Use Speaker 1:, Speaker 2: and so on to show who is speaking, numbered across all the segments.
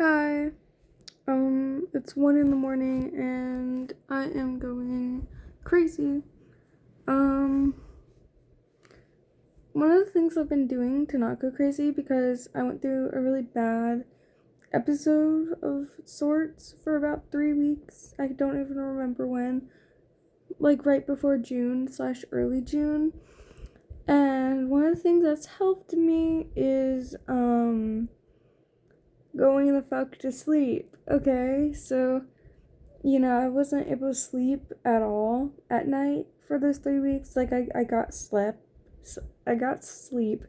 Speaker 1: Hi. It's 1 in the morning and I am going crazy. Um, One of the things I've been doing to not go crazy because I went through a really bad episode of sorts for about 3 weeks. I don't even remember when. Like right before June/early June. And one of the things that's helped me is, going the fuck to sleep. Okay, so I wasn't able to sleep at all at night for those 3 weeks. Like I got slept, I got sleep,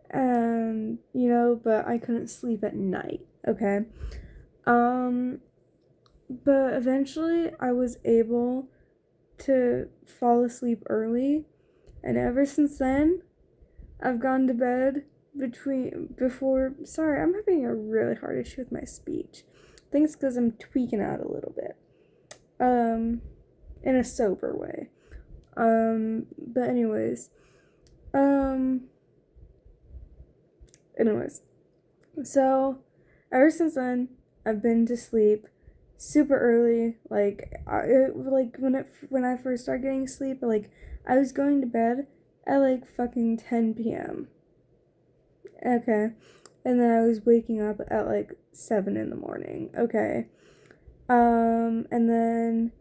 Speaker 1: and but I couldn't sleep at night. Okay, um, but eventually I was able to fall asleep early, and ever since then, I've gone to bed between before. Sorry, I'm having a really hard issue with my speech. I think it's because I'm tweaking out a little bit. Um, in a sober way. But um, anyways, so ever since then, I've been to sleep super early. Like when I first started getting sleep, like I was going to bed at like fucking 10 p.m. Okay, and then I was waking up at like 7 in the morning. Okay, and then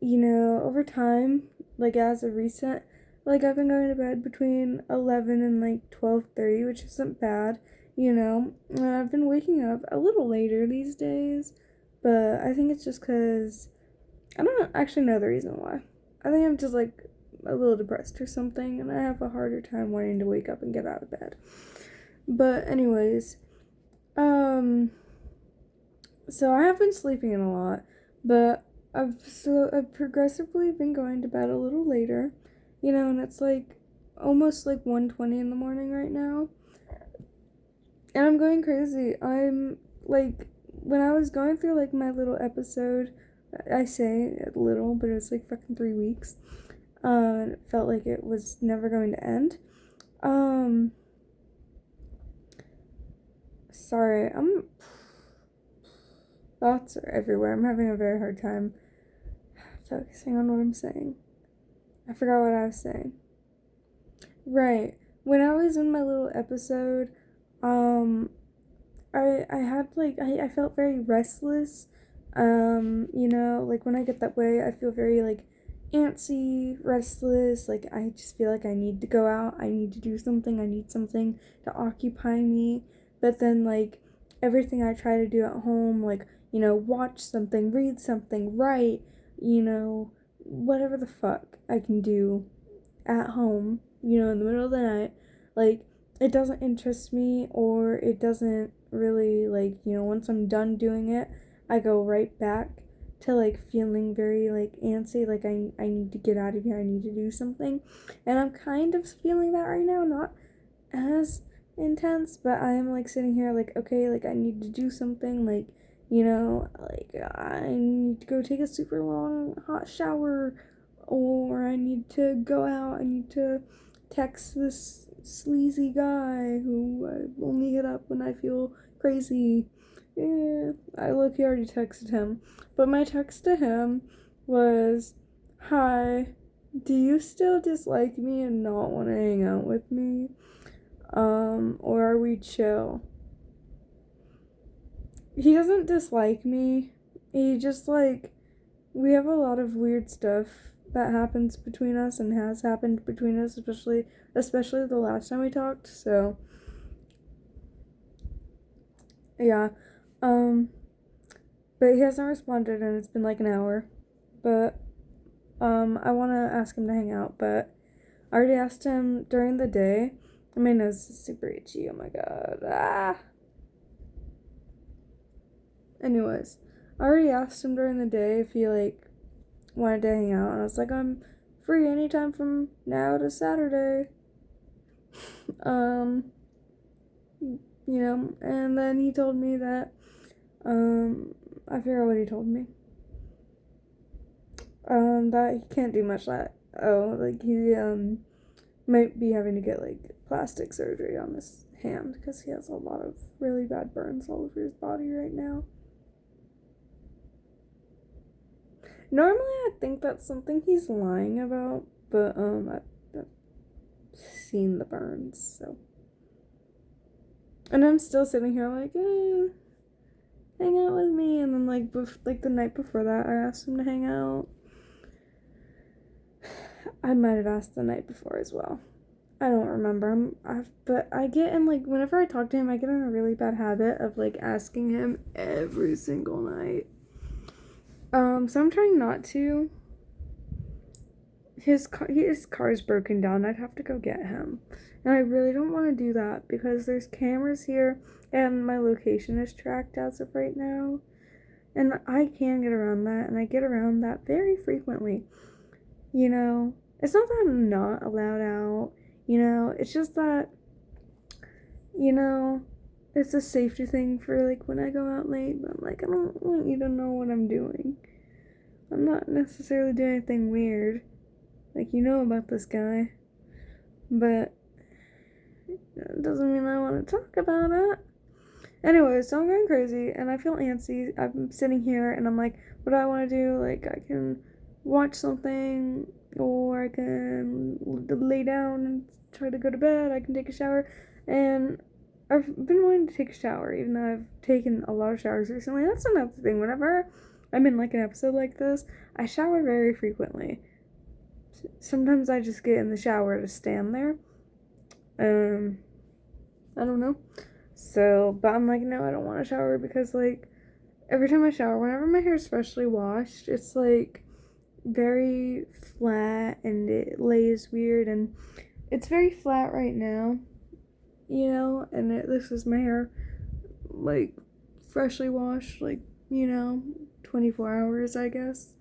Speaker 1: over time, like as of recent, like I've been going to bed between 11 and like 12:30, which isn't bad. And I've been waking up a little later these days, but I think it's just cuz I don't actually know the reason why. I think I'm just like a little depressed or something and I have a harder time wanting to wake up and get out of bed. But anyways, um so I have been sleeping in a lot, but I've progressively been going to bed a little later, and it's like almost like 1:20 in the morning right now. And I'm going crazy. I'm like when I was going through like my little episode, I say little, but it was like fucking 3 weeks. And it felt like it was never going to end. Um Sorry, I'm thoughts are everywhere. I'm having a very hard time focusing on what I'm saying. I forgot what I was saying. Right. When I was in my little episode, um, I had like I felt very restless. Like when I get that way, I feel very like antsy, restless. Like I just feel like I need to go out. I need to do something. I need something to occupy me. But then like everything I try to do at home, like watch something, read something, write, whatever the fuck I can do at home, in the middle of the night, like it doesn't interest me or it doesn't really like, once I'm done doing it, I go right back to like feeling very like antsy, like I need to get out of here, I need to do something. And I'm kind of feeling that right now, not as intense, but I am like sitting here like okay, like I need to do something, like like I need to go take a super long hot shower, or I need to go out, I need to text this sleazy guy who I only hit up when I feel crazy. Yeah, I look, he already texted him. But my text to him was, "Hi, do you still dislike me and not want to hang out with me? Or are we chill?" He doesn't dislike me. He just like we have a lot of weird stuff that happens between us and has happened between us, especially the last time we talked. So yeah, um, but he hasn't responded, and it's been like an hour. But I want to ask him to hang out, but I already asked him during the day. My nose is super itchy. Oh my god. Ah. Anyways, I already asked him during the day if he like wanted to hang out, and I was like, I'm free anytime from now to Saturday. um, and then he told me that, I forgot what he told me. That he can't do much that. Oh, like he, might be having to get like plastic surgery on his hand because he has a lot of really bad burns all over his body right now. Normally, I think that's something he's lying about, but I've seen the burns, so. And I'm still sitting here like, hang out with me. And then like the night before that, I asked him to hang out. I might have asked the night before as well. I don't remember. But I get in like whenever I talk to him, I get in a really bad habit of like asking him every single night. So I'm trying not to. His car is broken down. I'd have to go get him, and I really don't want to do that because there's cameras here, and my location is tracked as of right now, and I can get around that, and I get around that very frequently. You know, it's not that I'm not allowed out. You know, it's just that, you know, it's a safety thing for like when I go out late. But I'm like, I don't want you to know what I'm doing. I'm not necessarily doing anything weird. Like, you know about this guy. But it doesn't mean I want to talk about it. Anyway, so I'm going crazy and I feel antsy. I'm sitting here and I'm like, what do I want to do? Like, I can watch something or I can lay down and try to go to bed. I can take a shower. And I've been wanting to take a shower, even though I've taken a lot of showers recently. That's another thing. Whenever I'm in like an episode like this, I shower very frequently. Sometimes I just get in the shower to stand there. I don't know. So, but I'm like, no, I don't want to shower because, like, every time I shower, whenever my hair is freshly washed, it's, like, very flat and it lays weird. And it's very flat right now, you know, and this is my hair, like, freshly washed, like, you know, 24 hours, I guess.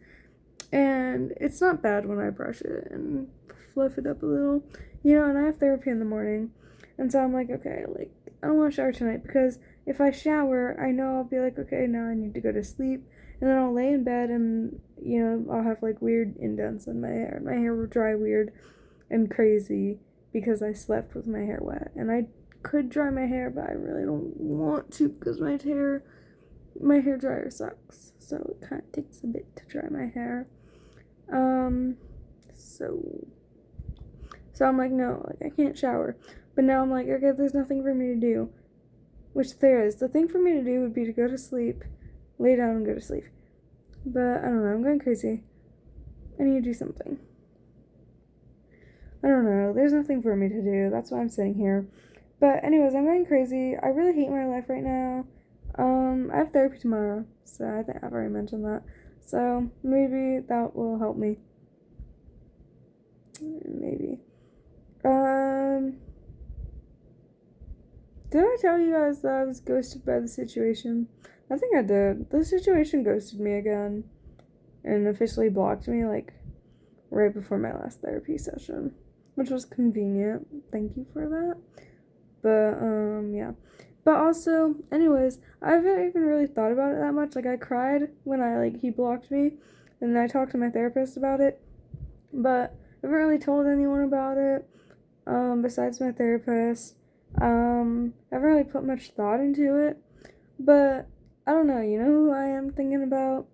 Speaker 1: And it's not bad when I brush it and fluff it up a little, you know, and I have therapy in the morning. And so I'm like, okay, like, I don't want to shower tonight because if I shower, I know I'll be like, okay, now I need to go to sleep. And then I'll lay in bed and, you know, I'll have like weird indents in my hair. My hair will dry weird and crazy because I slept with my hair wet. And I could dry my hair, but I really don't want to because my hair dryer sucks. So it kind of takes a bit to dry my hair. So I'm like, no, like, I can't shower. But now I'm like, okay, there's nothing for me to do. Which there is. The thing for me to do would be to go to sleep, lay down and go to sleep. But I don't know, I'm going crazy. I need to do something. I don't know, there's nothing for me to do. That's why I'm sitting here. But anyways, I'm going crazy. I really hate my life right now. I have therapy tomorrow, so I think I've already mentioned that. So maybe that will help me. Maybe. Did I tell you guys that I was ghosted by the situation? I think I did. The situation ghosted me again and officially blocked me like right before my last therapy session, which was convenient. Thank you for that. But yeah. But also, anyways, I haven't even really thought about it that much. Like, I cried when he blocked me, and I talked to my therapist about it, but I haven't really told anyone about it, besides my therapist. I haven't really put much thought into it, but I don't know, you know who I am thinking about?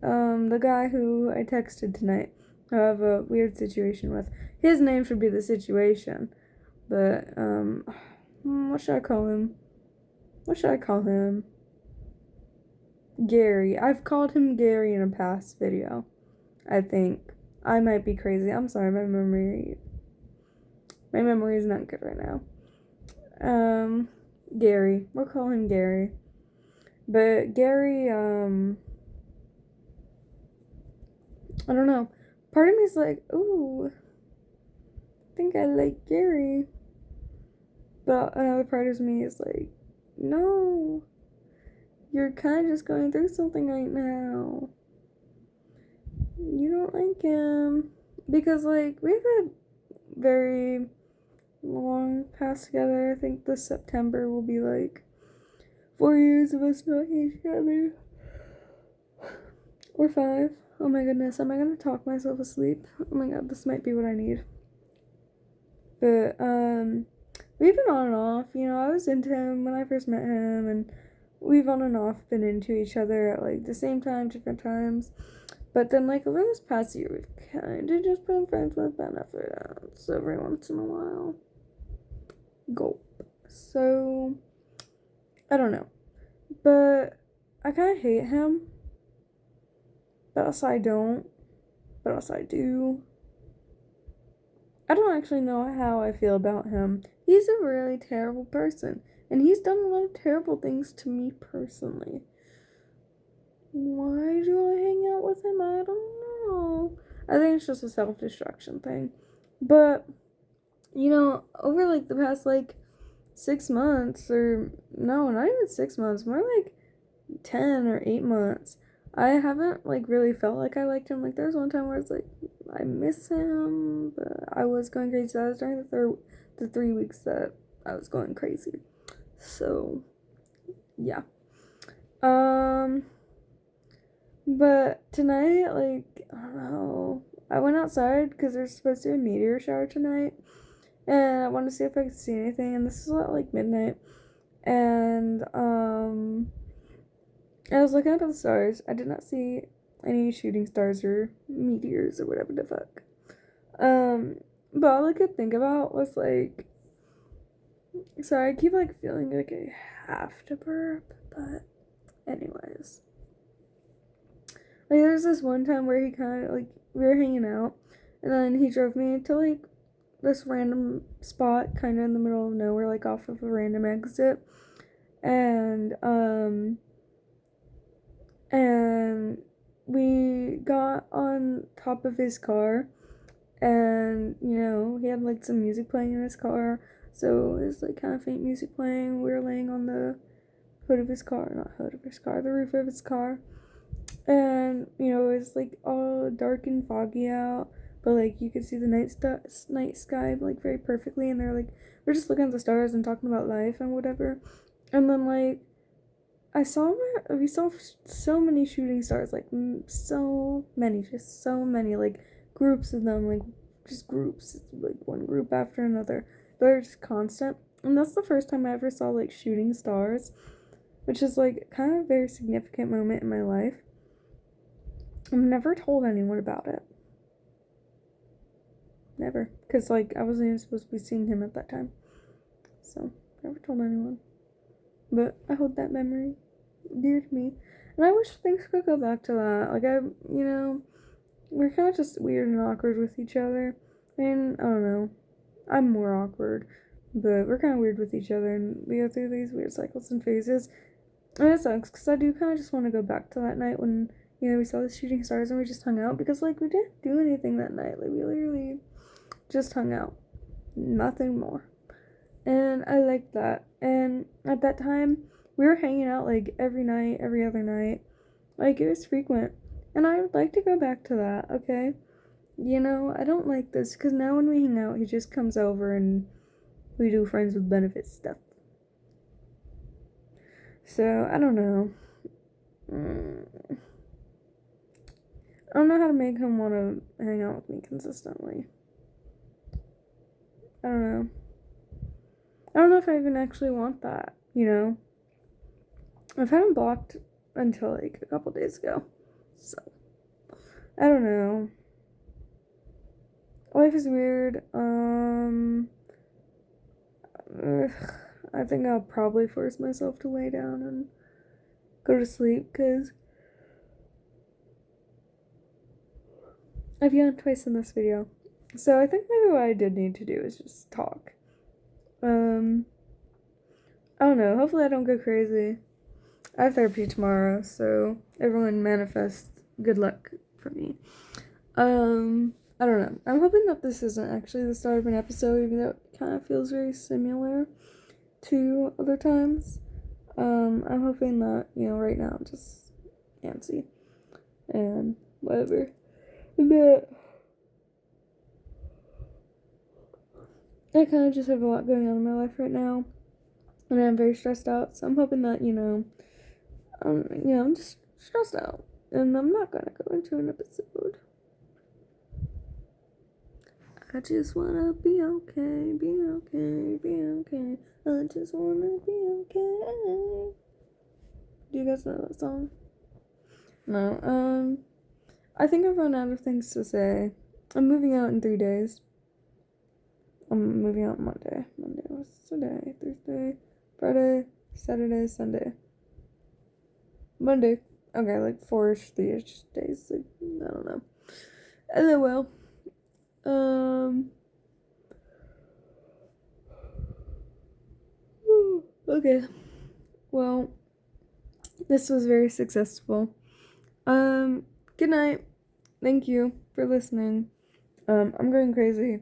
Speaker 1: The guy who I texted tonight, I have a weird situation with. His name should be the situation, but, what should I call him? Gary. I've called him Gary in a past video, I think. I might be crazy. I'm sorry, my memory is not good right now. Gary. We'll call him Gary. But Gary, I don't know. Part of me is like, ooh, I think I like Gary. But another part of me is like, no, you're kind of just going through something right now. You don't like him. Because, like, we've had very long past together. I think this September will be, like, 4 years of us knowing each other. Or 5. Oh my goodness, am I gonna talk myself asleep? Oh my god, this might be what I need. But, we've been on and off. You know, I was into him when I first met him, and we've on and off been into each other at like the same time, different times. But then, like, over this past year, we've kind of just been friends with benefits every once in a while. Gulp. So, I don't know. But I kind of hate him. But also I don't. But also I do. I don't actually know how I feel about him. He's a really terrible person. And he's done a lot of terrible things to me personally. Why do I hang out with him? I don't know. I think it's just a self-destruction thing. But, you know, over like the past like 6 months, or no, not even 6 months, more like 10 or 8 months, I haven't like really felt like I liked him. Like there was one time where it's like I miss him, but I was going crazy. That was during the 3 weeks that I was going crazy. So yeah. But tonight, like, I don't know. I went outside because there's supposed to be a meteor shower tonight. And I wanted to see if I could see anything. And this is at like midnight. And, I was looking up at the stars. I did not see any shooting stars or meteors or whatever the fuck. But all I could think about was like, sorry, I keep like feeling like I have to burp, but anyways. Like there's this one time where he kind of like we were hanging out, and then he drove me to like this random spot, kind of in the middle of nowhere, like off of a random exit, and we got on top of his car, and you know he had like some music playing in his car, so it was like kind of faint music playing. We were laying on the hood of his car, not hood of his car, the roof of his car. And you know it was like all dark and foggy out, but like you could see the night sky like very perfectly, and they're like we're just looking at the stars and talking about life and whatever. And then like we saw so many shooting stars, like so many, just so many, like groups of them, like just groups, like one group after another. They're just constant, and that's the first time I ever saw like shooting stars, which is like kind of a very significant moment in my life. I've never told anyone about it. Never. Because, like, I wasn't even supposed to be seeing him at that time. So, never told anyone. But I hold that memory dear to me. And I wish things could go back to that. Like, you know, we're kind of just weird and awkward with each other. And, I don't know. I'm more awkward. But we're kind of weird with each other. And we go through these weird cycles and phases. And it sucks. Because I do kind of just want to go back to that night when, you know, we saw the shooting stars and we just hung out. Because, like, we didn't do anything that night. Like, we literally just hung out. Nothing more. And I liked that. And at that time, we were hanging out like every night, every other night. Like it was frequent. And I would like to go back to that, okay? You know, I don't like this because now when we hang out, he just comes over and we do friends with benefits stuff. So, I don't know. I don't know how to make him want to hang out with me consistently. I don't know. I don't know if I even actually want that, you know? I've had him blocked until like a couple days ago. So, I don't know. Life is weird. I think I'll probably force myself to lay down and go to sleep because I've yawned twice in this video. So I think maybe what I did need to do is just talk. I don't know. Hopefully I don't go crazy. I have therapy tomorrow, so everyone manifest good luck for me. I don't know. I'm hoping that this isn't actually the start of an episode, even though it kind of feels very similar to other times. I'm hoping that, you know, right now I'm just antsy and whatever. But I kind of just have a lot going on in my life right now, and I'm very stressed out. So I'm hoping that, you know, I'm just stressed out, and I'm not gonna go into an episode. I just wanna be okay, be okay, be okay. I just wanna be okay. Do you guys know that song? No, I think I've run out of things to say. I'm moving out in 3 days. I'm moving out Monday. Monday, what's today? Thursday, Friday, Saturday, Sunday. Monday. Okay, like 4-ish, 3-ish days. Like, I don't know. LOL. Okay. Well, this was very successful. Good night. Thank you for listening. I'm going crazy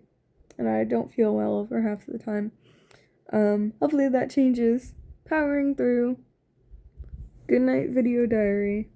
Speaker 1: and I don't feel well over half the time. Hopefully that changes. Powering through. Good night, video diary.